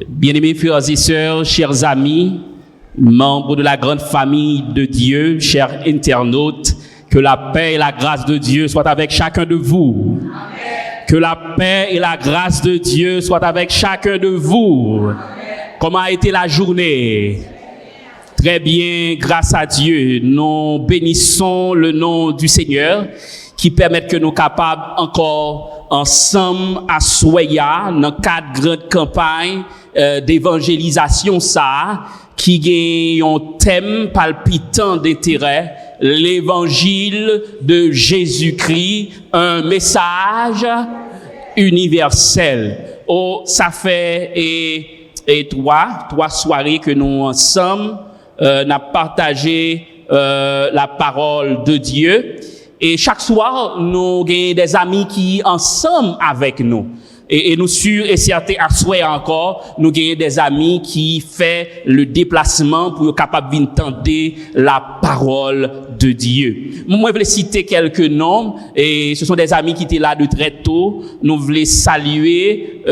Bien-aimés frères et sœurs, chers amis, membres de la grande famille de Dieu, chers internautes, que la paix et la grâce de Dieu soient avec chacun de vous. Amen. Que la paix et la grâce de Dieu soient avec chacun de vous. Amen. Comment a été la journée? Très bien, grâce à Dieu. Nous bénissons le nom du Seigneur qui permet que nous capables encore ensemble à Soya, dans le cadre de grande campagne d'évangélisation, ça, qui a un thème palpitant d'intérêt, l'évangile de Jésus-Christ, un message universel. Oh, ça fait trois soirées que nous ensemble n'a partagé la parole de Dieu. Et chaque soir, nous avons des amis qui ensemble avec nous. Et nous sûrs et certains à souhait encore, nous avons des amis qui font le déplacement pour être capables d'entendre la parole de Dieu. Moi, je voulais citer quelques noms, et ce sont des amis qui étaient là de très tôt. Nous voulons saluer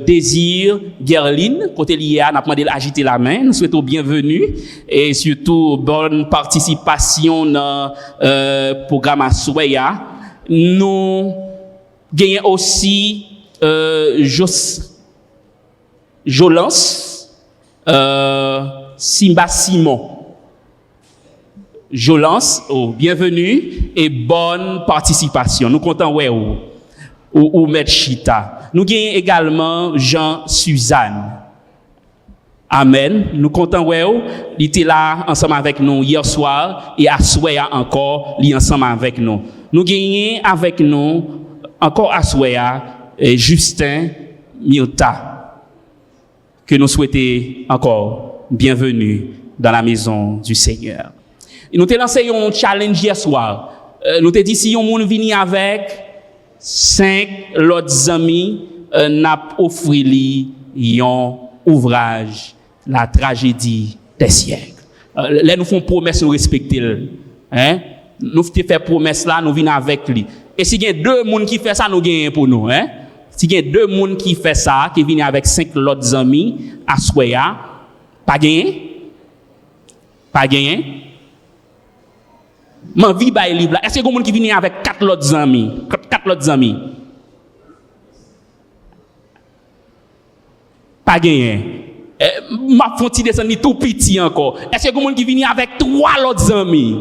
Désir Gerline, côté lié, nous avons demandé d'agiter la main, nous souhaitons bienvenue, et surtout bonne participation dans le programme à Soya. Nous gagnons aussi Jolance Simba Simon. Jolance, bienvenue et bonne participation. Nous comptons ou Maître Chita. Nous gagnons également Jean-Suzanne. Amen. Nous comptons il était là ensemble avec nous hier soir et à Soya encore, il est ensemble avec nous. Nous gagnons avec nous encore à Soya Justin Milta, que nous souhaitons encore bienvenue dans la maison du Seigneur. Et nous te lancé un challenge hier soir. Nous te dit si on monde vini avec 5 autres amis, n'a offri li un ouvrage, la tragédie des siècles. Là nous font promesse nous respecter, hein? Nous te fait promesse là, nous venons avec lui. Et si il y a 2 personnes qui font ça, nous gagnons pour nous, hein? Si il y a 2 personnes qui font ça, qui viennent avec 5 autres amis à Soya, pas gagné? Pas gagné? Ma vie est libre. Est-ce qu'il y a des gens qui viennent avec 4 autres amis? 4 autres amis? Pas gagné. Ma fonti descend tout petit encore. Est-ce qu'il y a des gens qui viennent avec 3 autres amis?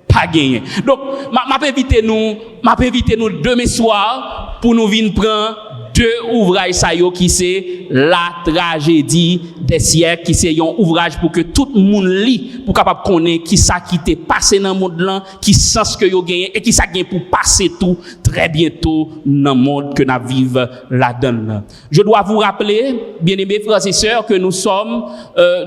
Pas gagné. Donc, m'a invité nous demain soir pour nous venir prendre 2 ouvrages ça yo qui c'est la tragédie des siècles, qui c'est un ouvrage pour que tout le monde lit pour capable connaître qui ça qui t'est passé dans le monde là, qui sens que yo gagné et qui ça gagne pour passer tout très bientôt dans le monde que nous vivons là-dedans. Je dois vous rappeler, bien-aimés frères et sœurs, que nous sommes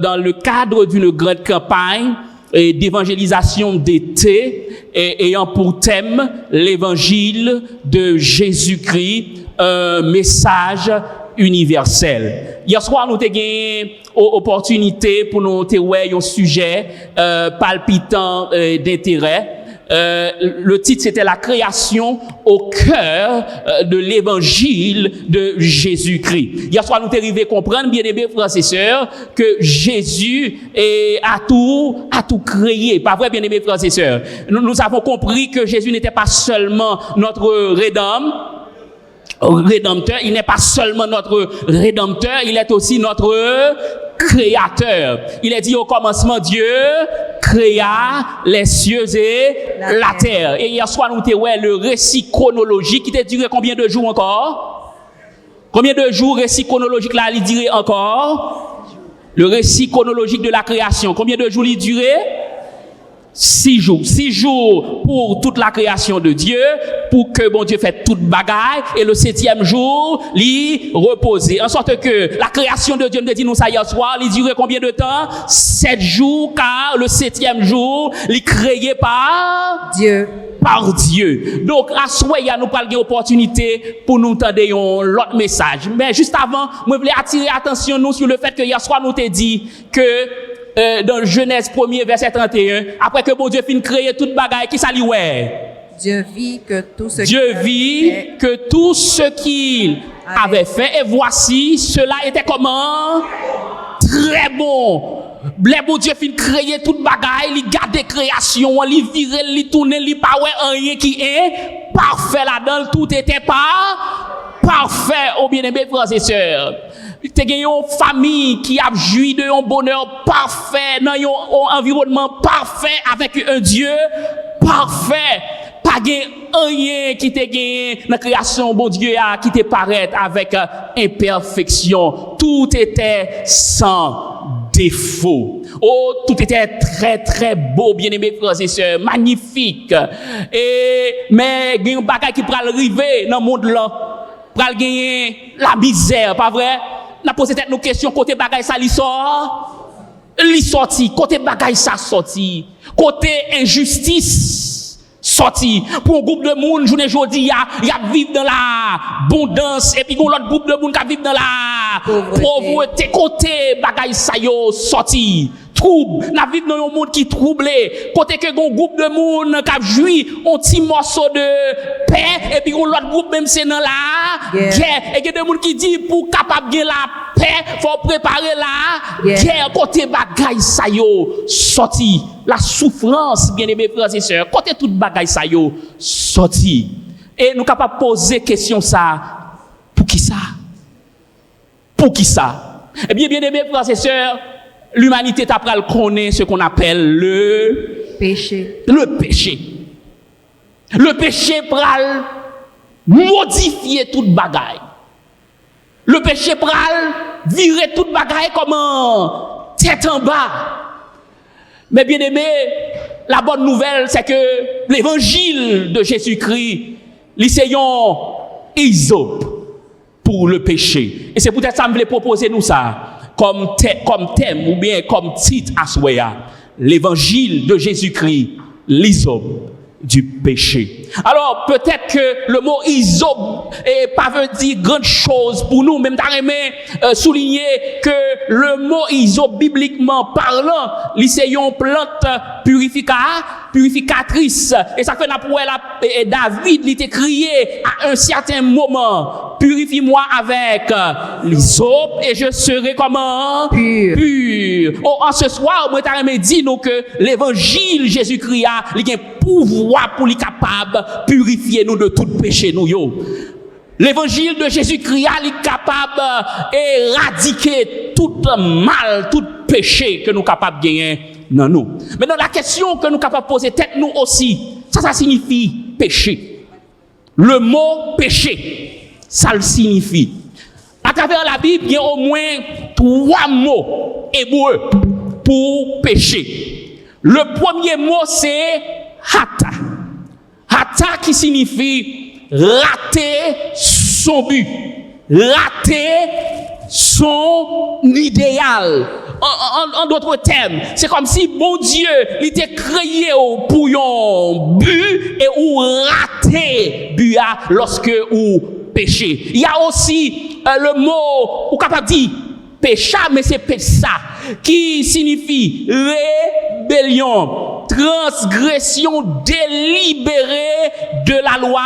dans le cadre d'une grande campagne d'évangélisation d'été ayant pour thème l'évangile de Jésus-Christ, un message universel. Hier soir, nous avons eu l'opportunité pour nous voir un sujet palpitant d'intérêt. Le titre, c'était la création au cœur de l'évangile de Jésus-Christ. Hier soir, nous sommes arrivés à comprendre, bien aimés frères et sœurs, que Jésus a tout créé. Pas vrai, bien aimés frères et sœurs? Nous avons compris que Jésus n'était pas seulement notre rédempteur, il n'est pas seulement notre rédempteur, il est aussi notre créateur. Il est dit au commencement, Dieu créa les cieux et la terre. Et hier soir, nous avons le récit chronologique qui t'a duré combien de jours encore? Combien de jours récit chronologique là, il durait encore? Le récit chronologique de la création, combien de jours il durait? 6 jours. 6 jours pour toute la création de Dieu, pour que bon Dieu fait toute bagaille, et le 7e jour, l'y reposer. En sorte que la création de Dieu, nous dit nous ça hier soir, il durait combien de temps? 7 jours, car le 7e jour, l'y créé par Dieu. Par Dieu. Donc, à Soya, nous parlons d'opportunité pour nous entendre l'autre message. Mais juste avant, je voulais attirer attention nous sur le fait que hier soir, nous t'ai dit que dans Genèse 1er, verset 31, après que bon Dieu finit créer toute bagaille, qui s'allie ouais? Dieu vit que tout ce Dieu vit que tout ce qu'il avait fait. Et voici, cela était comment? Très bon. Les bon Dieu fin créer toute bagaille, il garde création, il vire, il tourne, il pas rien qui est parfait là-dedans, tout était pas parfait. Oh bien-aimés frères et sœurs. Te gen une famille qui a joui de un bonheur parfait, dans un environnement parfait avec un Dieu parfait. Pas gen rien qui te gagné dans la création, bon Dieu, qui te paraît avec imperfection. Tout était sans défaut. Oh, tout était très, très beau, bien-aimés frères et sœurs, magnifique. Mais il y a un bagage qui pral arriver dans le monde là, pral gagner la misère, pas vrai? N'a posé tête nos questions, côté bagage ça li sorti, côté bagage ça sorti, côté injustice sorti. Pour un groupe de monde, journée jodi, y a vivre dans la abondance, et puis l'autre groupe de monde qui vivre dans la pauvreté. Côté bagage ça yo sorti. Trouble, n'a vivre dans un monde qui troublé. Côté que un groupe de monde qui joui un petit morceau de paix, et puis l'autre groupe même c'est dans la guerre. Et que des gens qui dit pour capable de la paix, faut préparer la guerre. Côté bagage ça yo sorti. La souffrance, bien-aimés frères et sœurs, côté toute bagaille ça yo sorti. Et nous capable poser question ça, pour qui ça? Pour qui ça? Eh bien, bien-aimés frères et sœurs, l'humanité t'apprend connaître ce qu'on appelle le péché. Le péché. Le péché pral modifier toute bagaille. Le péché pral virer toute bagaille comme tête en bas. Mais bien aimé, la bonne nouvelle, c'est que l'évangile de Jésus-Christ, l'essayons isope pour le péché. Et c'est peut-être ça que je voulais proposer nous ça, comme thème ou bien comme titre à Soya. L'évangile de Jésus-Christ, l'isope du péché. Alors, peut-être que le mot isope est pas veut dire grande chose pour nous, même t'as souligner que le mot isope, bibliquement parlant, c'est une plante purificatrice. Et ça fait et David, il était crié à un certain moment, purifie-moi avec l'isope et je serai comment? Pur. Oh, en ce soir, moi, t'as dit nous que l'évangile Jésus-Christ a, il a pouvoir pour les capable purifier nous de tout péché nous yo. L'évangile de Jésus-Christ est capable d'éradiquer tout mal, tout péché que nous capables de gagner dans nous. Maintenant la question que nous capables de poser tête nous aussi, ça signifie péché. Le mot péché, ça le signifie. À travers la Bible, il y a au moins 3 mots hébreux pour péché. Le premier mot c'est hata. Hata qui signifie rater son but, rater son idéal. En d'autres termes, c'est comme si bon Dieu il était créé pour un but et ou rater but lorsque ou péché. Il y a aussi le mot ou capable dire pécha, mais c'est pécha qui signifie rébellion, transgression délibérée de la loi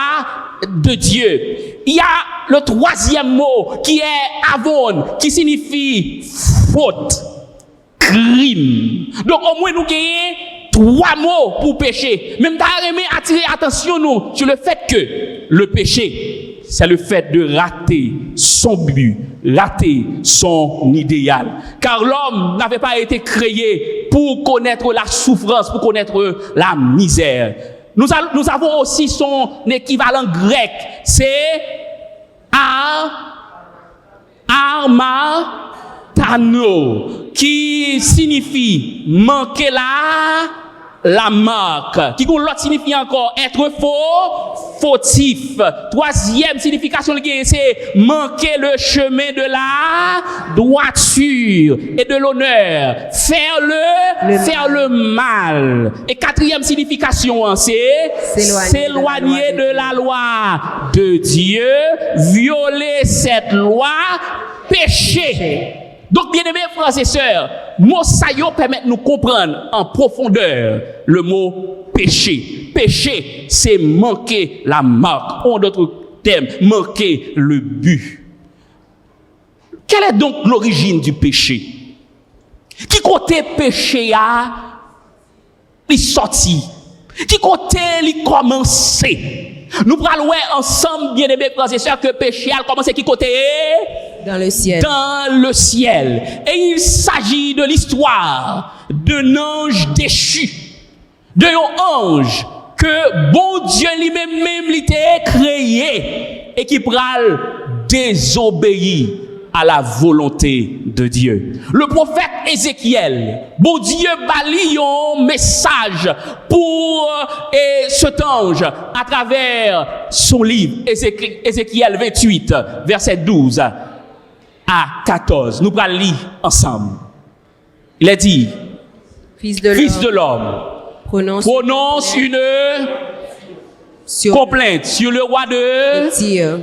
de Dieu. Il y a le 3e mot qui est avon, qui signifie faute, crime. Donc au moins nous gagnons 3 mots pour péché. Même t'as aimé attirer attention nous sur le fait que le péché, c'est le fait de rater son but, rater son idéal. Car l'homme n'avait pas été créé pour connaître la souffrance, pour connaître la misère. Nous avons aussi son équivalent grec, c'est armatano, qui signifie manquer la marque, qui a l'autre signifie encore être fautif. 3e signification, c'est manquer le chemin de la droiture et de l'honneur, faire le mal. Et 4e signification, c'est s'éloigner de la loi de Dieu, violer cette loi, péché. Donc, bien-aimés frères et sœurs, mot ça yo permet de nous comprendre en profondeur le mot péché. Péché, c'est manquer la marque. En d'autres termes, manquer le but. Quelle est donc l'origine du péché? Qui côté péché a il sorti? Qui côté il commencé? Nous parlons ensemble, bien-aimés frères et sœurs, que péché a commencé qui côté? Dans le ciel. Dans le ciel. Et il s'agit de l'histoire d'un ange déchu, d'un ange que bon Dieu lui-même l'était créé et qui pral désobéir à la volonté de Dieu. Le prophète Ézéchiel, bon Dieu bali un message pour cet ange à travers son livre Ézéchiel 28, verset 12 à 14. Nous allons lire ensemble. Il a dit, Fils de l'homme, prononce une complainte sur le roi de Tyr.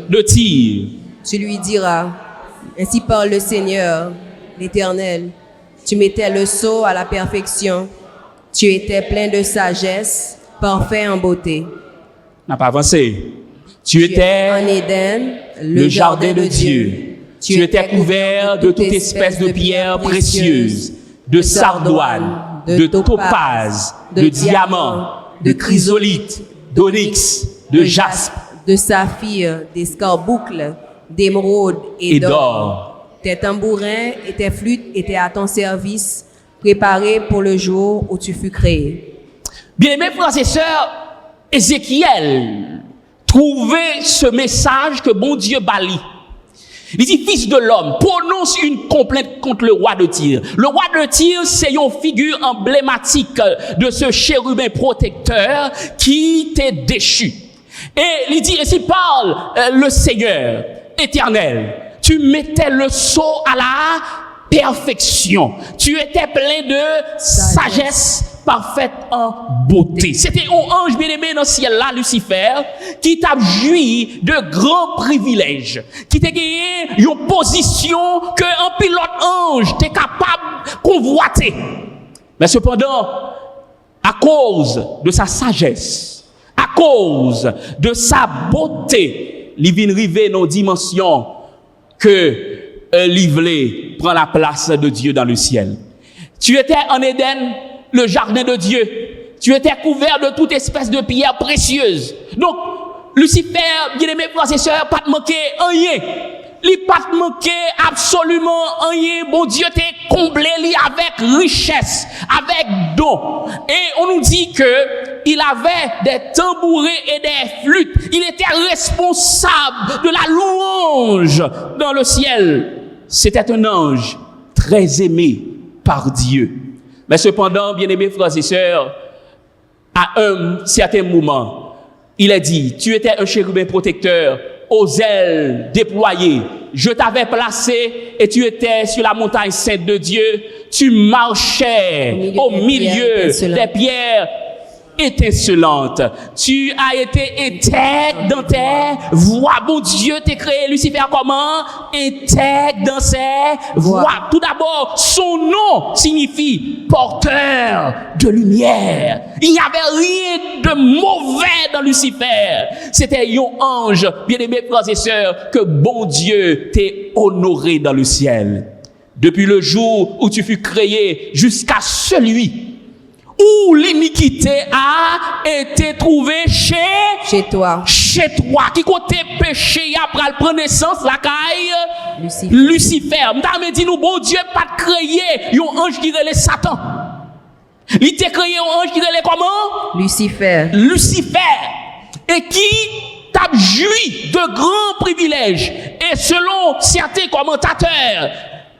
Tu lui diras, ainsi parle le Seigneur, l'Éternel. Tu mettais le sceau à la perfection. Tu étais plein de sagesse, parfait en beauté. N'a pas avancé. Tu étais en Éden, le jardin de Dieu. Tu étais couvert de toute espèce de pierres précieuses, de sardoine, de topaz, de diamant, de chrysolite, d'onyx, de jaspe, de saphir, d'escarboucle, d'émeraude et d'or. Tes tambourins et tes flûtes étaient à ton service, préparés pour le jour où tu fus créé. Bien-aimés frères et sœurs, Ézéchiel trouvait ce message que bon Dieu bali. Il dit, fils de l'homme, prononce une complainte contre le roi de Tyr. Le roi de Tyr, c'est une figure emblématique de ce chérubin protecteur qui t'est déchu. Et il dit, ainsi parle le Seigneur éternel. Tu mettais le sceau à la perfection. Tu étais plein de sagesse parfaite en beauté. C'était un ange bien-aimé dans le ciel là, Lucifer, qui t'a joui de grands privilèges, qui t'a gagné une position que un pilote ange t'est capable de convoiter. Mais cependant, à cause de sa sagesse, à cause de sa beauté, il vient arriver dans une dimension que l'Ivelé prend la place de Dieu dans le ciel. Tu étais en Éden, le jardin de Dieu. Tu étais couvert de toute espèce de pierres précieuses. Donc, Lucifer, bien-aimé frères et sœurs, pas te manquer rien. Il pas te manquer absolument rien. Bon Dieu t'est comblé avec richesse, avec don. Et on nous dit que il avait des tambourins et des flûtes. Il était responsable de la louange dans le ciel. C'était un ange très aimé par Dieu. Mais cependant, bien-aimés frères et sœurs, à un certain moment, il a dit, tu étais un chérubin protecteur, aux ailes déployées. Je t'avais placé et tu étais sur la montagne sainte de Dieu. Tu marchais au milieu des pierres étincelantes. Tu as été intègre dans tes voies. Bon Dieu t'a créé Lucifer comment? Intègre dans ses voies. Tout d'abord, son nom signifie porteur de lumière. Il n'y avait rien de mauvais dans Lucifer. C'était un ange, bien-aimés frères et sœurs, que bon Dieu t'ait honoré dans le ciel. Depuis le jour où tu fus créé jusqu'à celui où l'iniquité a été trouvée chez toi. Chez toi. Qui côté péché après le prendre naissance la caille Lucifer. M'ta dit nous bon Dieu pas créé un ange qui relève Satan. Il t'a créé un ange qui relève comment? Lucifer. Et qui t'a joui de grands privilèges. Et selon certains commentateurs,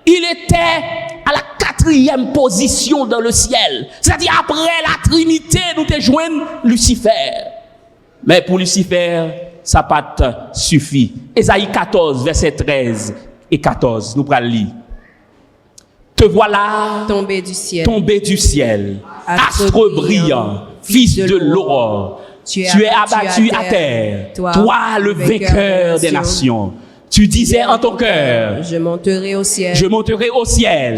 il était à la 4e position dans le ciel. C'est-à-dire après la Trinité, nous te joignons Lucifer. Mais pour Lucifer, ça pas suffit. Ésaïe 14, verset 13 et 14, nous prenons lire. Te voilà tombé du ciel, astre brillant, fils de l'aurore. Tu es abattu à terre, toi le vainqueur des nations. Tu disais en ton cœur, je monterai au ciel. je monterai au ciel.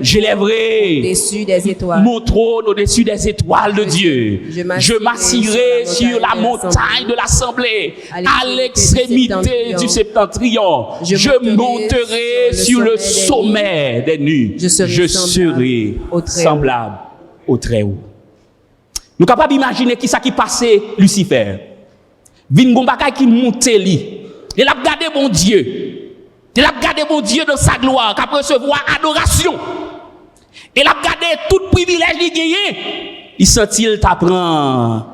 J'élèverai au-dessus des étoiles. mon trône au-dessus des étoiles de Dieu. Je m'assirai sur la montagne de l'assemblée, à l'extrémité du septentrion. Je monterai sur le sommet des nues. Je serai semblable au Très-Haut. Nous sommes capables d'imaginer qui ça qui passait Lucifer. Vin gon bagay qui montait li. Il a regardé mon Dieu. Il a regardé mon Dieu dans sa gloire, qui a recevoir adoration. Il a regardé tout privilège qu'il gagné. Il sentit il t'apprend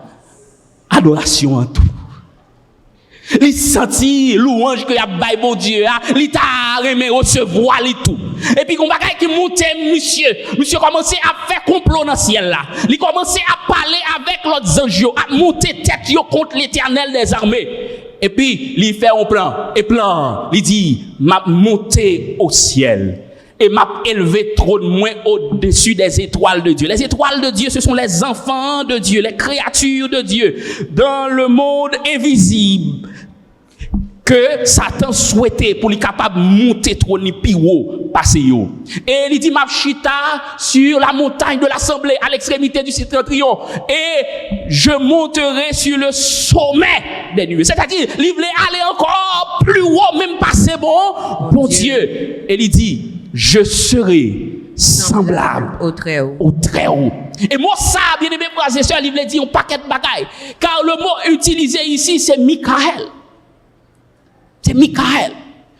adoration en tout. Il sentit louange que y a bail bon Dieu, il t'a remis recevoir li tout. Et puis, on bagay qui montait, monsieur commençait à faire complot dans le ciel là. Il commençait à parler avec l'autre ange, à monter tête contre l'Éternel des armées. Et puis, il fait un plan, il dit, m'a monté au ciel. Et m'a élevé trône moins au-dessus des étoiles de Dieu. Les étoiles de Dieu, ce sont les enfants de Dieu, les créatures de Dieu, dans le monde invisible que Satan souhaitait pour lui capable de monter trône plus haut, passer haut. Et il dit, m'a chita sur la montagne de l'assemblée, à l'extrémité du septentrion, et je monterai sur le sommet des nuées. C'est-à-dire, il voulait aller encore plus haut, même passer bon Dieu. Et il dit, je serai semblable au Très-Haut. Et moi, ça, bien aimé, frères et sœurs, il voulait dire un paquet de bagailles. Car le mot utilisé ici, c'est Michael. C'est Michael.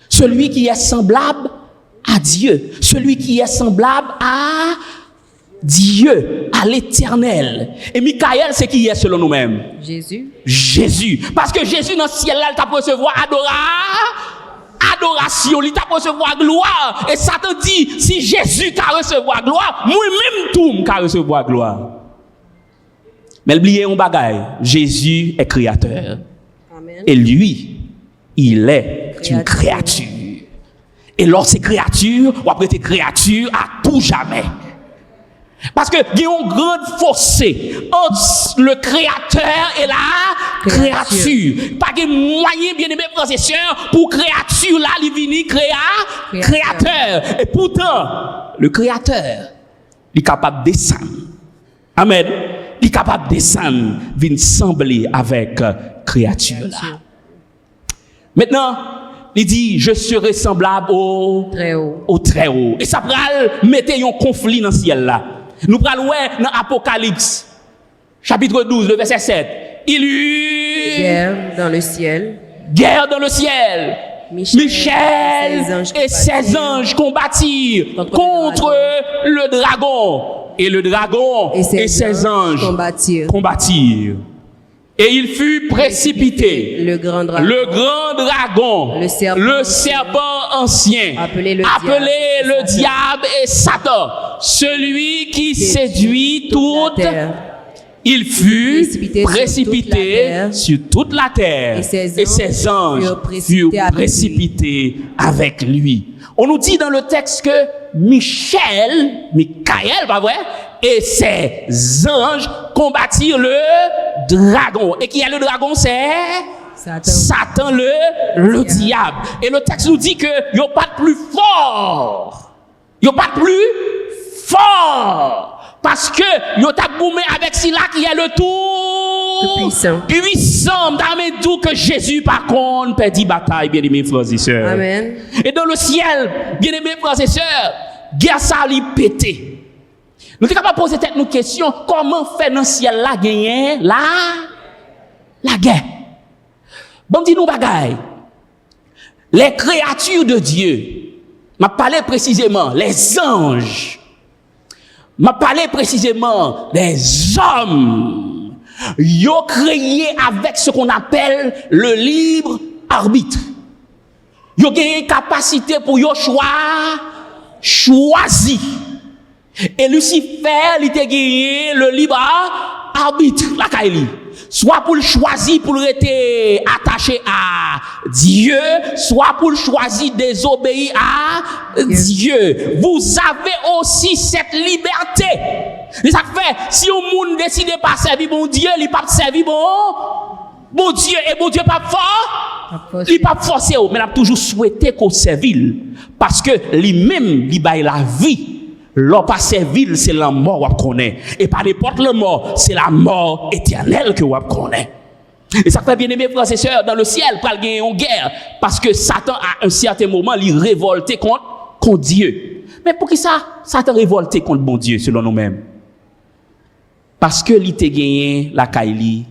Celui qui est semblable à Dieu. Celui qui est semblable à Dieu, à l'Éternel. Et Michael, c'est qui est selon nous-mêmes? Jésus. Parce que Jésus, dans le ciel, là, il t'a recevoir adoration, il t'a recevoir gloire. Et Satan dit, si Jésus t'a recevoir gloire, moi-même tout t'a recevoir gloire. Mais oubliez un bagaille, Jésus est créateur. Amen. Et lui, il est une créature. Et lorsque c'est créature, ou après t'es créature à tout jamais. Parce que il y a un grand fossé entre le créateur et la créature. Pas de moyen, bien aimé frères et sœurs, pour créature là, il vient créateur. Et pourtant, le créateur, il est capable de descendre. Amen. Il est capable de descendre, vient sembler avec créature là. Maintenant, il dit, je serai semblable au Très-Haut. Et ça va mettre un conflit dans le ciel là. Nous prenons dans Apocalypse, chapitre 12, le verset 7. Il eut guerre dans le ciel. Michel et ses anges combattirent contre le dragon. Et le dragon et ses anges combattirent. Et il fut précipité. Le grand dragon, le serpent ancien, appelé le diable et Satan, celui qui séduit toute. Il fut précipité sur toute la terre et ses anges furent précipités avec lui. On nous dit dans le texte que Michael, pas vrai, et ses anges combattirent le dragon. Et qui est le dragon? C'est Satan le diable. Et le texte nous dit que il n'y a pas de plus fort. Il n'y a pas de plus fort. Parce que il y a boumé avec celui-là qui est le tout puissant. Dans tout que Jésus, par contre, perdit bataille, bien aimés frères et sœurs. Amen. Et dans le ciel, bien aimés frères et sœurs, guerre ça lui pété. Nous sommes capables de poser cette question, comment faire dans le ciel là gagner la guerre? Bon, dis-nous bagaille. Les créatures de Dieu, m'a parlé précisément, les anges, m'a parlé précisément des hommes, ils ont créé avec ce qu'on appelle le libre arbitre. Ils ont une capacité pour y choisir. Et Lucifer, il a gagné le libre arbitre, la Kaili. Soit pour le choisir pour rester attaché à Dieu, soit pour le choisir désobéir à Dieu. Vous avez aussi cette liberté. Et ça fait, si un monde décide pas servir bon Dieu, il pas servir bon Dieu, et bon Dieu pas fort. il pas forcé, mais il a toujours souhaité qu'on servile. Parce que lui-même, il baille la vie. L'on pas servile, c'est la mort qu'on connaît. Et pas n'importe la mort, c'est la mort éternelle que on connaît. Et ça fait bien aimer, frères et sœurs, dans le ciel, pour gagner une guerre. Parce que Satan, à un certain moment, il révolté contre Dieu. Mais pour qui ça? Satan révolté contre bon Dieu, selon nous-mêmes. Parce que il t'a gagné la Kaili.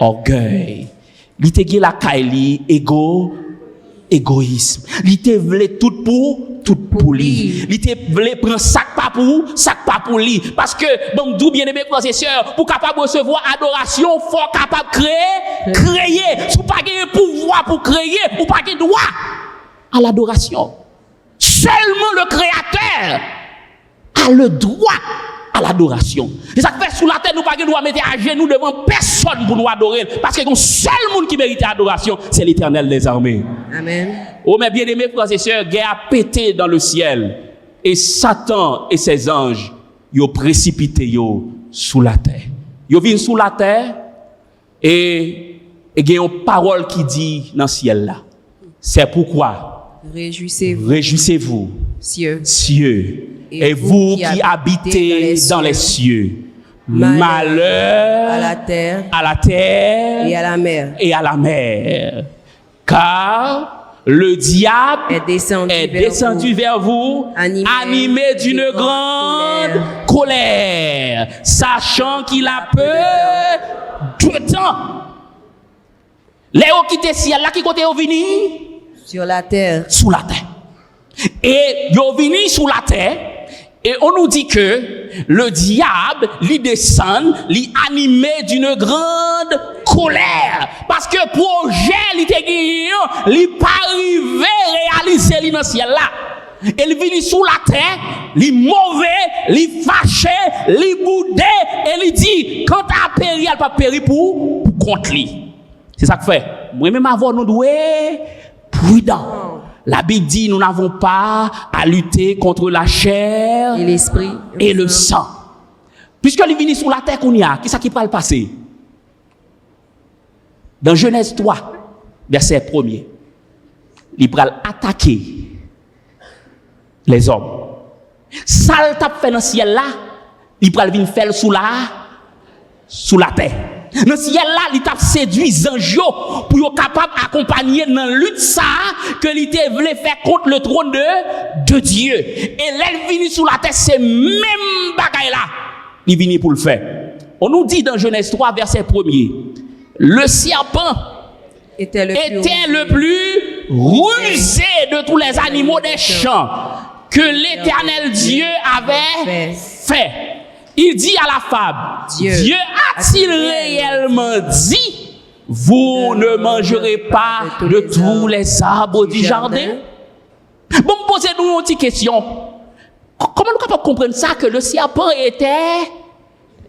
Orgueil. Il t'a gagné la Kaili, égoïsme. Il t'a voulu tout pour lui. Il t'a voulu prendre sac pas pour lui. Parce que, bon, d'où bien aimé frères et sœurs, pour capable recevoir adoration, faut capable créer. Si vous pas gagner pouvoir pour créer, ou pas gagner droit à l'adoration. Seulement le Créateur a le droit à l'adoration. Et ça fait sous la terre, nous pas de droit mettre à genoux devant personne pour nous adorer. Parce que le seul monde qui mérite l'adoration, c'est l'Éternel des armées. Amen. Oh, mais bien aimés frères et sœurs, guerre a pété dans le ciel. Et Satan et ses anges, ils ont précipité sous la terre. Ils viennent sous la terre et il y a une parole qui dit dans le ciel là. C'est pourquoi réjouissez-vous, cieux, et vous qui habitez dans les cieux. Malheur à la terre et à la mer. Car le diable est descendu vers vous, animé d'une grande colère, sachant qu'il a peur de temps. Les hauts qui étaient ciel là, qui côté au vini? Sur la terre. Sous la terre. Et ils venu sous la terre. Et on nous dit que le diable, il descend, il animé d'une grande colère. Parce que projet, il était gagné, il pas arrivé à réaliser dans le ciel là. Et il vient sous la terre, il mauvais, il fâché, il boudé, et il dit, quand tu as péri, elle pas péri pour contre lui. C'est ça que fait. Moi-même, avant, nous devons prudent. La Bible dit, nous n'avons pas à lutter contre la chair et l'esprit et le sang. Puisque les venus sur la terre qu'on y a, qu'est-ce qui va le passer? Dans Genèse 3, verset 1er, il va attaquer les hommes. Ça le tape fait dans le ciel là, il va venir faire sous la terre. Dans le ciel là, il t'a séduit les anges pour être capable d'accompagner dans la lutte ça que il voulait faire contre le trône de Dieu. Et l'elle vient sur la terre, c'est même bagaille là, il vient pour le faire. On nous dit dans Genèse 3, verset 1er, le serpent était le plus rusé de tous les animaux des champs que l'Éternel Dieu avait fait. Il dit à la femme, Dieu a-t-il réellement dit, vous ne mangerez pas de tous les arbres du jardin? Bon, posez-nous une petite question. Comment nous pouvons comprendre ça que le serpent était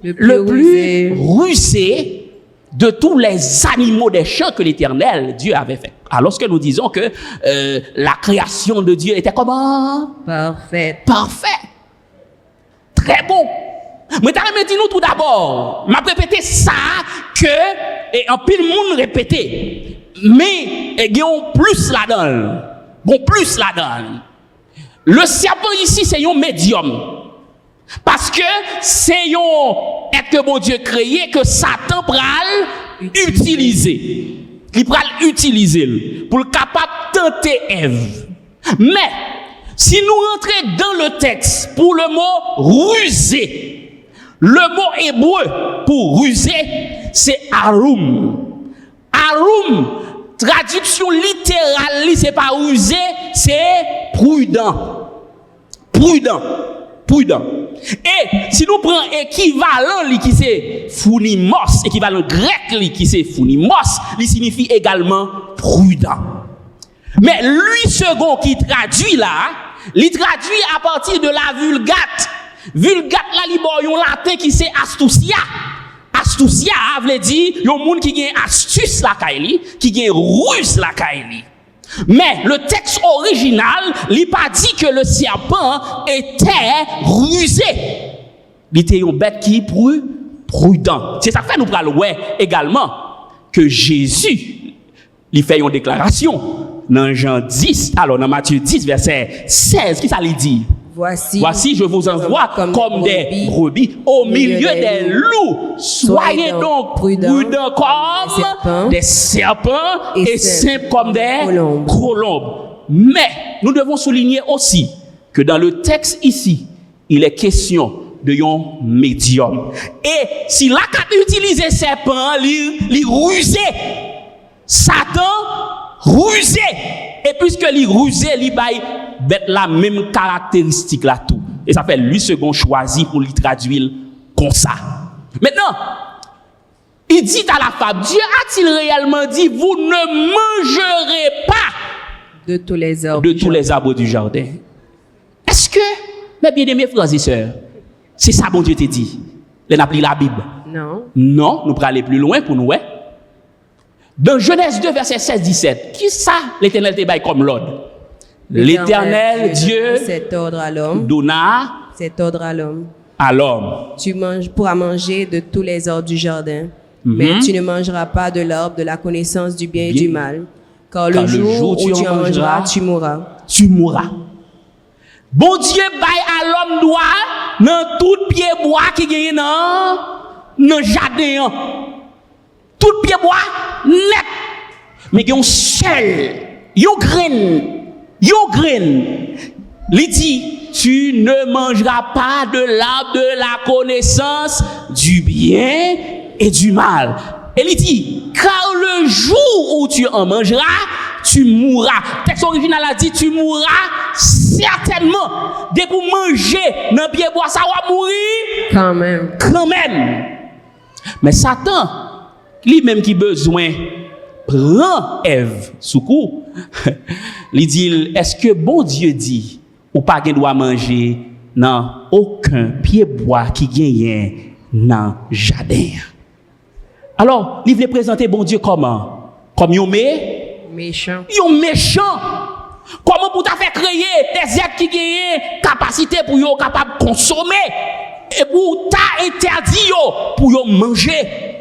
le plus rusé de tous les animaux des champs que l'Éternel Dieu avait fait? Alors que nous disons que la création de Dieu était comment? Parfaite. Très bon. Mais t'as dit nous tout d'abord, m'a répété ça que et en pile monde répété. Mais il y a plus là-dedans. Bon plus là-dedans. Le serpent ici c'est un médium. Parce que c'est un être que bon Dieu créé que Satan pral utiliser. Il pral utiliser pour le capable tenter Ève. Mais si nous rentrons dans le texte pour le mot ruser, le mot hébreu pour ruser, c'est arum. Arum, traduction littérale, c'est pas ruser, c'est prudent. Et si nous prenons équivalent qui c'est funimos, équivalent grec qui c'est funimos, il signifie également prudent. Mais lui second qui traduit là, il traduit à partir de la Vulgate. Vulgate là, il y a un latin qui c'est astucia. Astucia veut dire il y a un monde qui a astuce la kaili, qui a ruse la kaili. Mais le texte original, il pas dit que le serpent était rusé. Il était une bête qui est prudent. C'est ça que nous parlons également que Jésus, il fait une déclaration dans Jean 10, alors dans Matthieu 10, verset 16, qui ça lui dit? Voici, je vous envoie comme des brebis au milieu des loups. Soyez donc prudents comme des serpents et simples comme des colombes. Mais nous devons souligner aussi que dans le texte ici, il est question de un médium. Et si la cap utiliser serpent, il rusé. Satan rusé. Et puisque il rusé, il bail bête la même caractéristique là tout. Et ça fait lui second choisi pour lui traduire comme ça. Maintenant, il dit à la femme, Dieu a-t-il réellement dit, vous ne mangerez pas de tous les arbres du jardin? Est-ce que, mes bien-aimés frères et sœurs, c'est ça bon Dieu te dit? On a pris la Bible. Non. Non, nous pourrons aller plus loin pour nous. Dans Genèse 2, verset 16-17, qui ça l'Éternel te baille comme l'ordre? L'Éternel Dieu cet ordre à l'homme. Donna cet ordre à l'homme. À l'homme. Tu pourras manger de tous les arbres du jardin, mais tu ne mangeras pas de l'arbre de la connaissance du bien et du mal, car le jour où tu en mangeras, tu mourras. Tu mourras. Bon Dieu baille à l'homme droit dans tout pied bois qui gagne dans jardin. Tout pied bois net. Mais il y a un seul, yo grain. Il dit, tu ne mangeras pas de l'arbre de la connaissance du bien et du mal. Et il dit, car le jour où tu en mangeras, tu mourras. Le texte original a dit, tu mourras certainement. Dès pour manger dans pied bois, ça va mourir. Quand même. Mais Satan, lui-même qui besoin, prend Ève sous coup. Il dit, est-ce que bon Dieu dit, ou pas qu'il doit manger dans aucun pied bois qui gagne dans le jardin? Alors, il voulait présenter bon Dieu comment? Comme un méchant. Un méchant. Comment pour faire créer des êtres qui gagnent capacité pour être capable de consommer et pour t'interdit pour manger?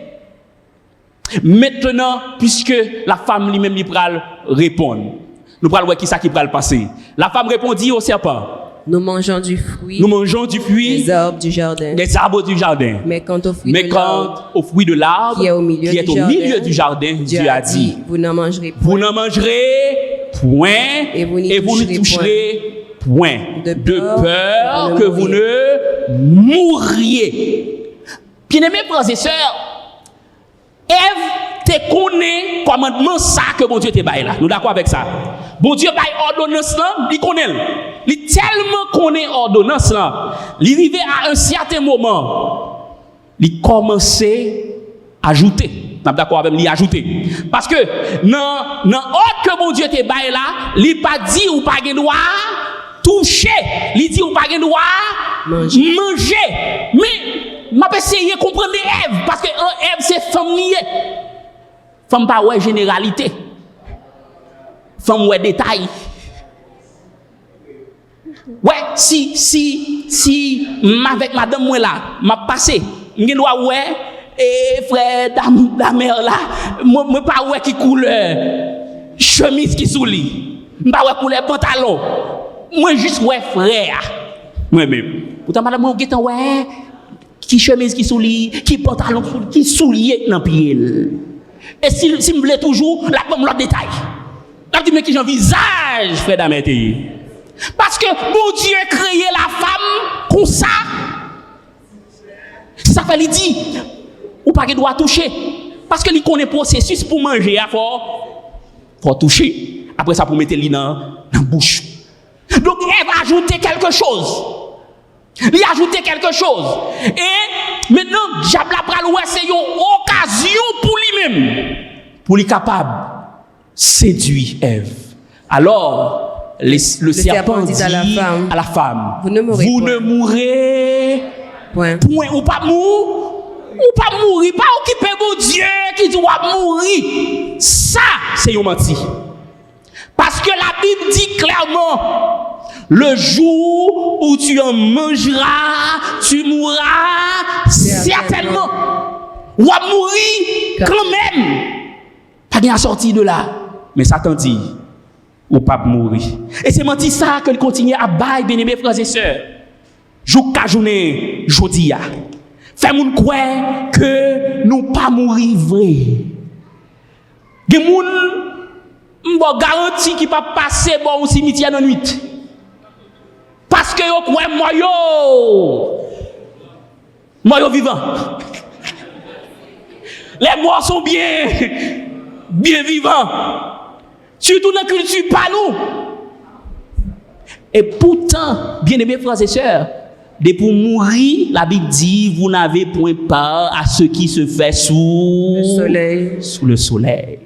Maintenant, puisque la femme lui-même lui pral répondre, nous pral voir qui ça qui pral passer. La femme répondit au serpent. Nous mangeons du fruit. Des arbres du jardin. Des arbres du jardin. Mais quant au fruit de l'arbre qui est au milieu du jardin, Dieu a dit, vous n'en mangerez point. Vous n'en mangerez point et vous ne toucherez point. De peur que vous ne mourriez. Bien-aimés frères et sœurs, Ève te connaît commandement ça que bon Dieu te baille là. Nous d'accord avec ça. Bon Dieu baille ordonnance là, il connaît. Il tellement connaît ordonnance là. Il arrivé à un certain moment, il commençait à ajouter. Nous d'accord avec lui ajouter. Parce que dans ordre que bon Dieu te baille là, il pas dit ou pas de droit toucher, il dit ou pas de droit manger. Mais m'a essayé de comprendre Ève parce que Ève c'est femme liée. Femme pas ouais généralité. Femme ouais détail. Ouais, si avec madame moi là, m'a passé, m'gen doit ouais et frère dame mère là, moi pas ouais qui couleur chemise qui sous lit. M'pas ouais couleur pantalon. Moi juste ouais frère. Moi même. Pourtant madame moi getan ouais qui chemise qui soulier, qui pantalon qui soulier dans pied. Et si me voulait toujours la pomme l'autre détail. Là dit mais qui j'ai visage frère d'Amété. Parce que bon Dieu a créé la femme comme ça. Ça fait lui dit ou pas qu'il doit toucher parce que il connaît processus pour manger à faut toucher. Après ça pour mettre lui dans bouche. Donc elle va ajouter quelque chose. Il a ajouté quelque chose. Et maintenant, diable a pris c'est une occasion pour lui-même. Pour lui capable séduire Ève. Alors, le serpent dit à la femme, vous ne mourrez point. Ou pas mourir. Pas occuper mon Dieu qui doit mourir. Ça, c'est un menti. Parce que la Bible dit clairement, le jour où tu en mangeras, tu mourras certainement. Ou à mourir quand même. Pas bien sorti de là. Mais Satan dit, ou pas mourir. Et c'est menti ça que continue à bailler, bien aimés frères et sœurs. Jour qu'à journée, jodi a. Fait moun croire que nous pas mourir vrai. Gen moun m'bo garanti qui pas passer bon au cimetière dans nuit. Parce que yo croit moi vivant. Les morts sont bien vivants. Surtout dans la culture pas nous. Et pourtant, bien-aimés frères et sœurs, dès pour mourir, la Bible dit, vous n'avez point part à ce qui se fait sous le soleil.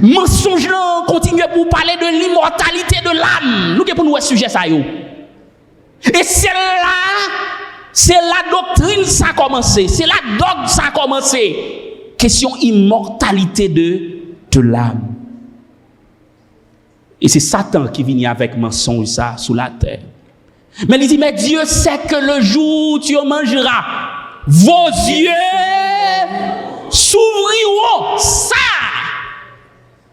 Mensonge là, continue pour parler de l'immortalité de l'âme. Nous, pour nous, un sujet ça, yo. Et c'est la doctrine ça a commencé. C'est la dogme ça a commencé. Question immortalité de l'âme. Et c'est Satan qui vient avec mensonge ça sous la terre. Mais il dit, mais Dieu sait que le jour où tu en mangeras, vos yeux s'ouvriront. Ça,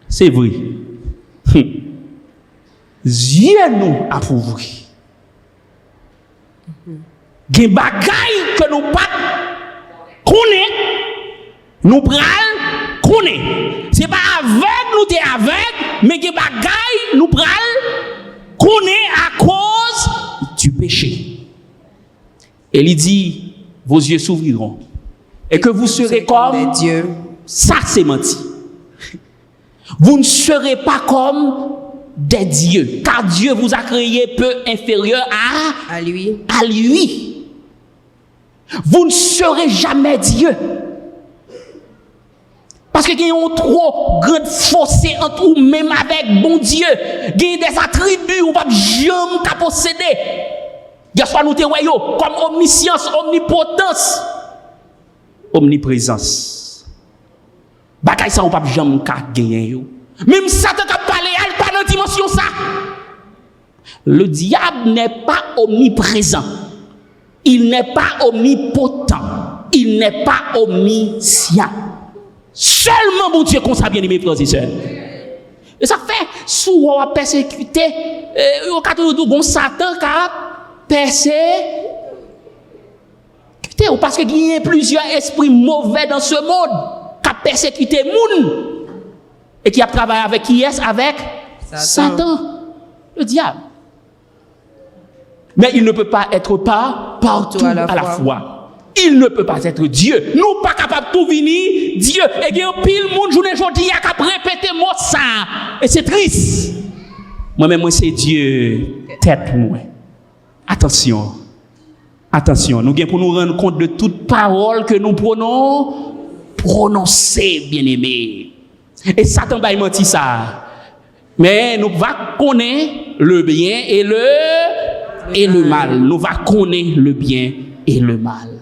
c'est vrai. Yeux nous a ouvrir. Des bagailles que nous pas connaît, nous pral connaît. C'est pas aveugle nous t'es aveugle, mais des bagailles nous pral connaît à cause du péché. Et il dit, vos yeux s'ouvriront et que vous serez comme Dieu. Ça c'est menti. Vous ne serez pas comme des dieux, car Dieu vous a créé peu inférieur à lui. Vous ne serez jamais Dieu. Parce qu'il y a un trop grand fossé entre vous même avec bon Dieu. Il y a des attributs où vous ne jamais pas posséder. Il y a soit nous comme omniscience, omnipotence, omniprésence. Bagay ça on pas jamais gagner. Même Satan qui a parlé, elle pas dans dimension ça. Le diable n'est pas omniprésent. Il n'est pas omnipotent. Il n'est pas omniscient. Seulement mon Dieu qu'on ça bien aimé frères et sœurs. Et ça fait souvent on persécuter au catholique bon Satan qui a persécuté parce que il y a plusieurs esprits mauvais dans ce monde qui a persécuté monde et qui a travaillé avec qui est avec Satan, le diable. Mais il ne peut pas être partout à la fois. Il ne peut pas être Dieu. Nous pas capables de tout venir Dieu. Et il y a pile monde journée aujourd'hui qui a répété mot ça. Et c'est triste. Moi-même, moi c'est Dieu tête moi. Attention. Attention, nous devons pour nous rendre compte de toute parole que nous prononcer, bien-aimés. Et Satan va mentir ça. Mais nous va connaître le bien et le mal. Nous va connaître le bien et le mal.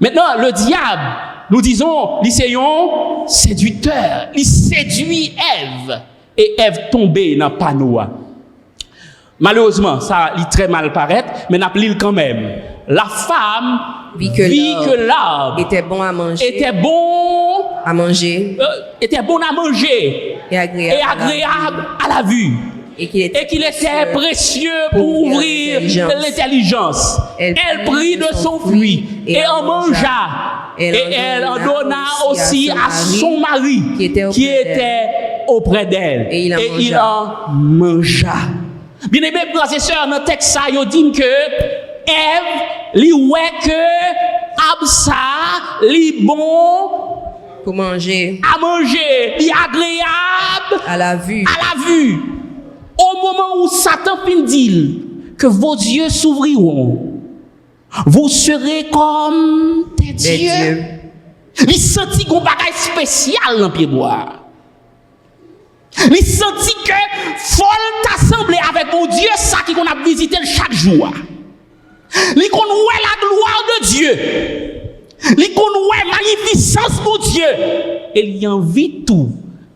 Maintenant, le diable, nous disons, l'essayons séducteur. Il séduit Ève. Et Ève tombée dans le panneau. Malheureusement, ça lit très mal paraître, mais n'a pas quand même. La femme vit que l'arbre était bon à manger. Était bon à manger et agréable à la vue. Et qu'il était précieux pour ouvrir l'intelligence. Elle prit de son fruit et en mangea. Et elle en donna aussi à son mari qui était auprès d'elle. Et il en mangea. Bien aimé, frères et sœurs, dans le texte, ça, il dit que Ève, li ouais que Absa, li bon pour manger, à manger, li agréable à la vue. Au moment où Satan fin dit que vos yeux s'ouvriront, vous serez comme des dieux. Il sentit qu'on bagage spécial dans pied bois. Il sentit que faut t'assembler avec mon Dieu, ça qui qu'on a visité chaque jour. Il connaît la gloire de Dieu. Il connaît la magnificence de Dieu. Et il invite tout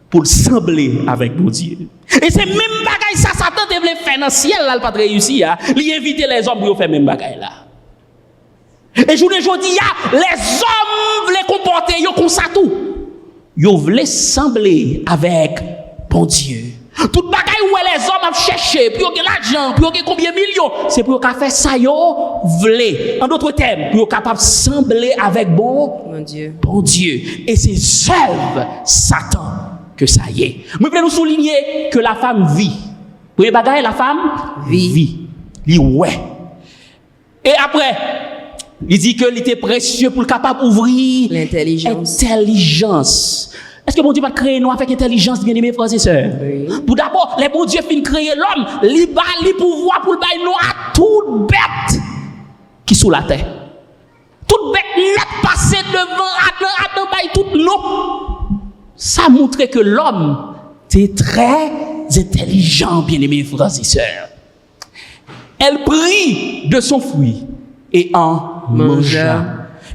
pour sembler avec mon Dieu. Et c'est même bagaille ça, Satan devait faire dans le ciel, là, il n'a pas réussi. Il invite les hommes pour faire même bagaille là. Et je vous dis, les hommes les comporter comme ça tout. Yo voulait sembler avec bon Dieu. Tout bagaille où les hommes ont cherché, pour yon l'argent, pour yon combien de millions, c'est pour yon faire ça yo voulait. En d'autres termes, pour yon capable sembler avec bon Dieu. Bon Dieu. Et c'est œuvre Satan que ça y est. Moi, je voulais nous souligner que la femme vit. Premier bagaille, la femme vit. Il ouais. Et après, il dit que il était précieux pour le capable d'ouvrir l'intelligence. Est-ce que bon Dieu va créer nous avec intelligence, bien aimés frères et sœurs? Oui. Pour d'abord, les bon Dieu fin créer l'homme, il va le pouvoir pour le bailler nous à toute bête qui sous la terre. Toute bête net passée devant Adam baille tout nous. Ça montre que l'homme est très intelligent, bien aimés frères et sœurs. Elle prit de son fruit et en mangea.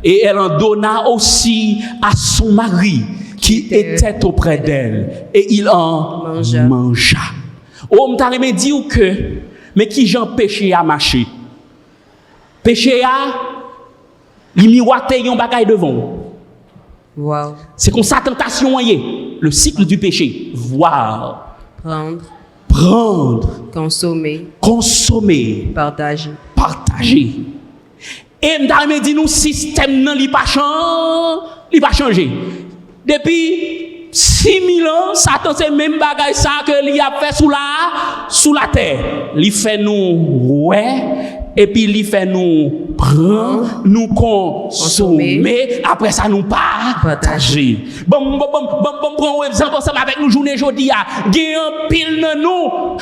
Et elle en donna aussi à son mari qui était auprès d'elle. Et il en mangea. Oh, m'ta remet dire que, mais qui j'en péché à marcher? Péché à, li miroite yon bagay devant. Wow. C'est comme ça tentation y est. Le cycle du péché. Voir. Prendre. Consommer. Partager. Et m'ta remet dire nous système nan li pas changé. Depuis 6000 ans, Satan c'est même bagay ça que il a fait sous la terre. Il fait nous et puis il fait nous prendre, nous consommer, après ça nous partager. Bon, prends un exemple ensemble avec nous journée jodi a. Gen un pile nan nous.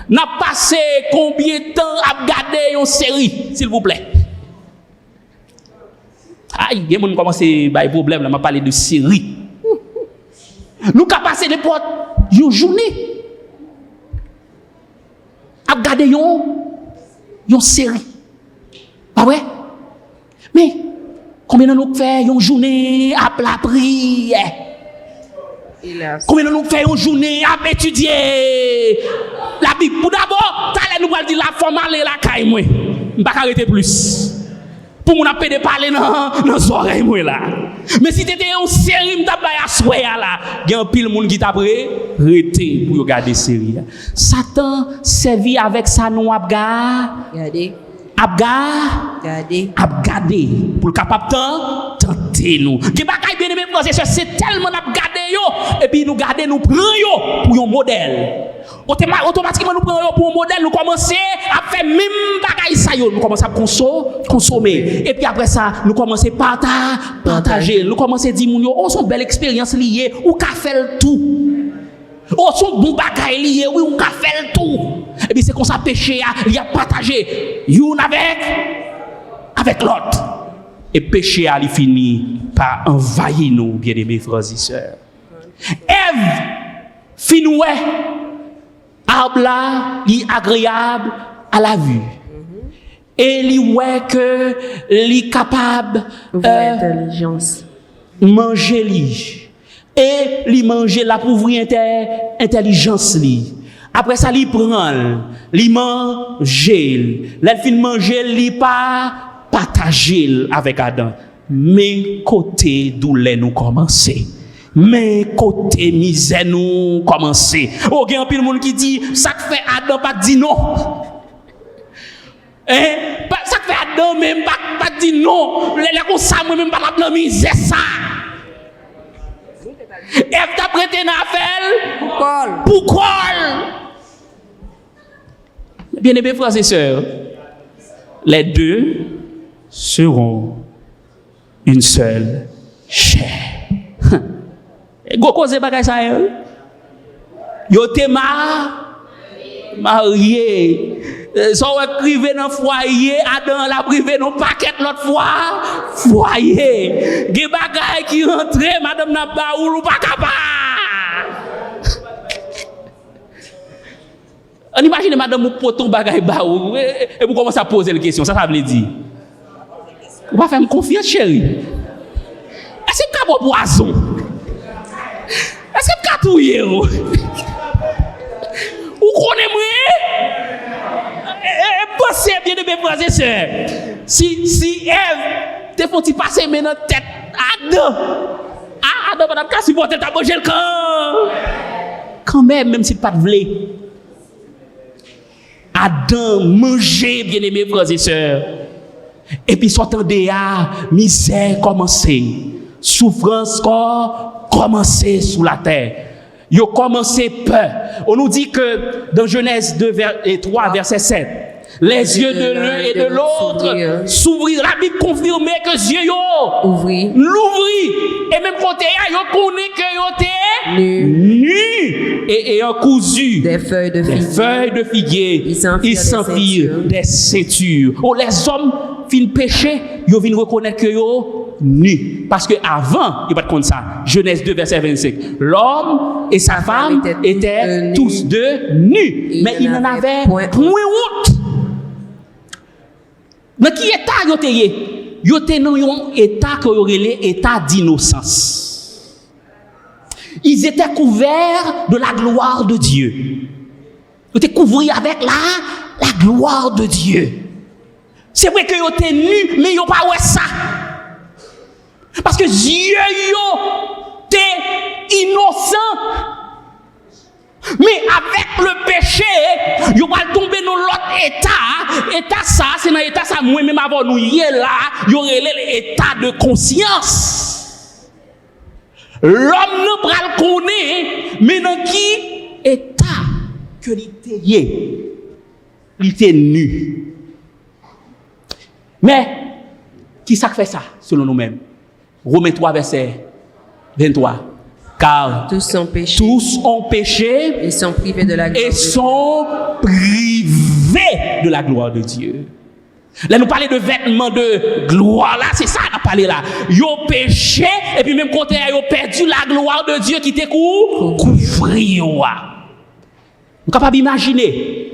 N'a passé combien de temps à regarder une série, s'il vous plaît? Aïe, il y a des gens qui commencent à problème, m'a parlé de série. Nous avons passé n'importe une journée à regarder une série. Pas vrai? Mais combien de nous faisons une journée à la prière? Combien de nous faisons une journée à étudier la Bible? Pour d'abord, nous allons dire la forme aller la caille, moi. Je ne vais pas arrêter plus. Pour mon appel de parler dans les oreilles moi là. Mais si tu étais en série m'ta ba ya soué là, il y a un pile monde qui t'a arrêté pour regarder série. Satan servi avec ça nous regarder pour capable tenter nous. Qui bagay bien aimé frère c'est tellement regarder yo et puis nous garder nous prend yo pour un modèle. Automatiquement nous prenons pour un modèle, nous commençons à faire même bagay ça yo, nous commençons à consommer et puis après ça nous commençons à partager, nous commençons à dire moun yo, oh son belle expérience liée ou ka faire tout. Oh son bon bagay lié, oui ou ka faire tout. Et puis c'est comme ça péché il y a partagé une avec l'autre. Et péché a fini par envahir nous, bien-aimés frères et sœurs. Ève finoué arbre là, li agréable à la vue. Et li ouais que li capable intelligence manger li. Et li manger la pour ouvrir intelligence li. Après ça li prend, li manger. L'elle fin manger li pas partager avec Adam. Mais côté douleur nous commencer. Mais côté misère nous commencer. Oh, il y a un pile monde qui dit ça que fait Adam pas dit non. Ça que fait Adam même pas dit non. Les comme ça moi même pas la misère ça. Ève t'a prêté dans affaire pour col. Bien-aimés frères et sœurs, les deux seront une seule chair. Go cause bagay ça yo te marié so privé dans foyer Adam la privé dans paquet l'autre fois foyer ge bagay qui rentre madame n'a pas ou pas capable. On imagine madame ou poton bagay ba ou et vous commencez à poser la question ça veut dire ou pas faire confiance chérie. Est-ce que vous poison? Est-ce que vous catouillez? Ou connaissez-moi? Pensez bien de mes frères et sœurs. Si Ève te font-il passer maintenant tête Adam Adam pas supporter ta manger le camp. Quand même si pas de vle. Adam mangeait, bien-aimés frères et sœurs. Et puis sortant de là, misère commençait. Souffrance commençait sous la terre. Yo commencé peur. On nous dit que dans Genèse 3 verset 7, les yeux de l'un et de l'autre s'ouvrirent. La Bible confirmait que les yeux l'ouvrit. Et même côté yo connaît que yo était nu et en cousu des feuilles de figuier. Ils s'enfirent des ceintures. Oh, les hommes fin péché, yo viennent reconnaître que yo nu. Parce que avant, il pas comme ça. Genèse 2 verset 25. L'homme et sa femme étaient tous deux nus, mais ils n'en avaient point honte. Dans qui état yo te? Yo te dans un état que yo relé état d'innocence. Ils étaient couverts de la gloire de Dieu. Ils étaient couverts avec la gloire de Dieu. C'est vrai que yo te nu, mais yo pas ouais ça. Parce que Dieu yo te innocent. Mais avec le péché, yo va tomber dans l'autre état. État ça, c'est dans état ça moi même avant nous hier là, yo relé l'état de conscience. L'homme ne pral connaît, mais dans qui état que il était nu. Mais qui ça fait ça selon nous-mêmes? Romains 3 verset 23. Car tous ont péché et sont privés de la gloire de Dieu. Là, nous parlons de vêtements de gloire. Là, c'est ça qu'on a parlé là. Ils ont péché et puis même côté, ils ont perdu la gloire de Dieu qui couvri. Nous sommes capables d'imaginer.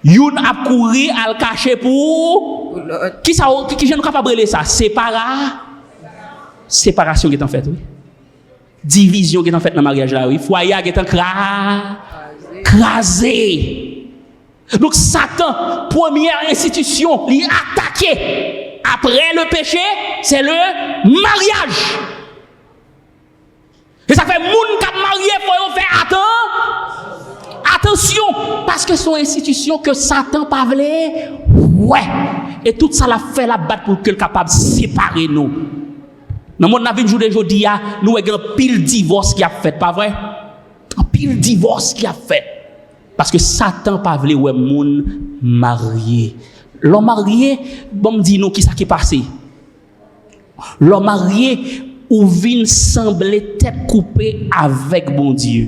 Youn a couru à le cacher pour. Qui est capable de ça? Séparation qui est en fait, oui. Division qui est en fait dans le mariage là, oui. Foyer qui est en crasé. Donc Satan, première institution, il attaqué. Après le péché, c'est le mariage. Et ça fait moun qui marié, faut faire attention, parce que c'est une institution que Satan pas voulait. Ouais. Et tout ça l'a fait la battre pour que le capable de séparer nous. Dans mon avis, aujourd'hui, nous avons un pile divorce qui a fait, pas vrai? Un pile divorce qui a fait. Parce que Satan pas voulu ouais moun marié. L'homme marié, bon me dit nous qui ça qui passé. L'homme marié ou vient sembler tête coupée avec bon Dieu.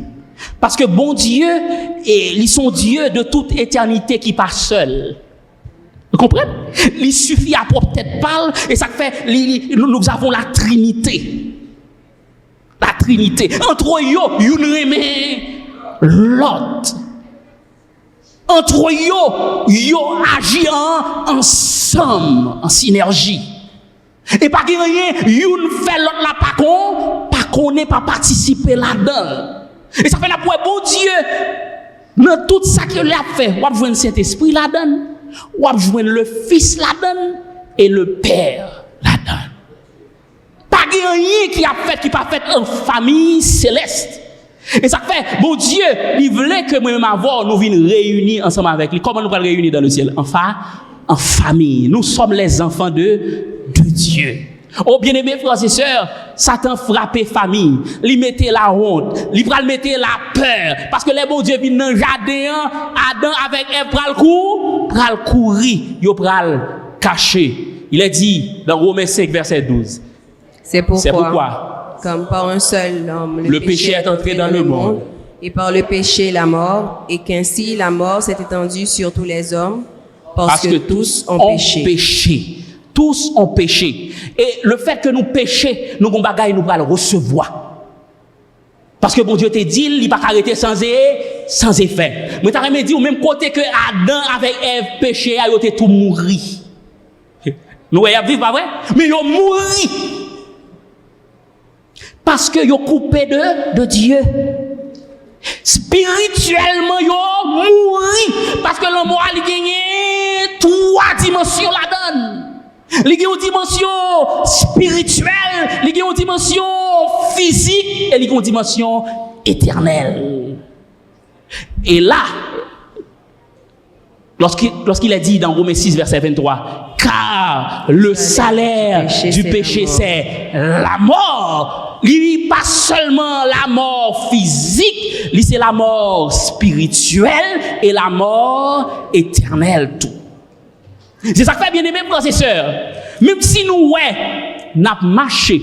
Parce que bon Dieu, ils sont Dieu de toute éternité qui passe seul. Vous comprenez? Il suffit à propre tête parle et ça fait nous avons la Trinité. La Trinité. Entre eux, une remet l'autre. Entre eux, yo agit ensemble, en synergie. Et pas que rien, une fait l'autre la pas connaît pas participer là-dedans. Et ça fait la pour bon Dieu. Dans tout ça qu'il a fait, on va jouer le Saint-Esprit là-dedans. On va jouer le Fils là-dedans et le Père là-dedans. Pas rien qui a fait, qui pas fait en famille céleste. Et ça fait, bon Dieu, il voulait que moi-même avoir, nous venions réunir ensemble avec lui. Comment nous allons réunir dans le ciel? Enfin, en famille. Nous sommes les enfants de Dieu. Oh bien-aimés frères et sœurs, Satan frappait famille, il mettait la honte, il mettait la peur, parce que les bons dieux viennent dans le jardin, Adam avec Ève pral courir, il pral cacher. Il est dit dans Romains 5 verset 12. C'est pourquoi, comme par un seul homme, le péché est entré dans le monde, et par le péché la mort, et qu'ainsi la mort s'est étendue sur tous les hommes, parce que tous ont péché. Tous ont péché. Et le fait que nous péchons, nous avons bagaille, nous allons recevoir. Parce que bon Dieu te dit, il ne va pas arrêter sans effet. Mais tu as dit au même côté que Adam avec Ève péché, il a tout mouru. Nous avons vivre, pas vrai? Mais ils ont mouru. Parce que ils ont coupé de Dieu. Spirituellement, ils ont mouru. Parce que l'homme a gagné 3 dimensions là-dedans. Il y a une dimension spirituelle, il y a une dimension physique et il y a une dimension éternelle. Et là, lorsqu'il a dit dans Romains 6, verset 23, car le salaire du péché, c'est la mort. Il n'est pas seulement la mort physique, c'est la mort spirituelle et la mort éternelle tout. C'est ça que fait bien aimé, frères et sœurs. Même si nous, n'avons marché,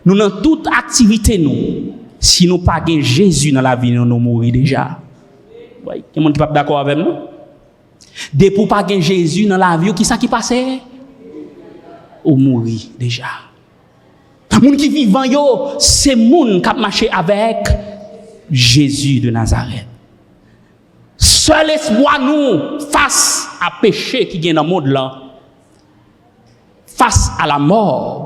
nous dans toute activité, nous, si nous pas gain Jésus dans la vie, nous mourons déjà. Il y a des gens qui ne sont pas d'accord avec nous. Dès pour pas gain Jésus dans la vie, qui ça qui passait? Ou mourir déjà. Les gens qui vivent, c'est les gens qui marché avec Jésus de Nazareth. Seul espoir nous face à péché qui vient dans le monde là, face à la mort,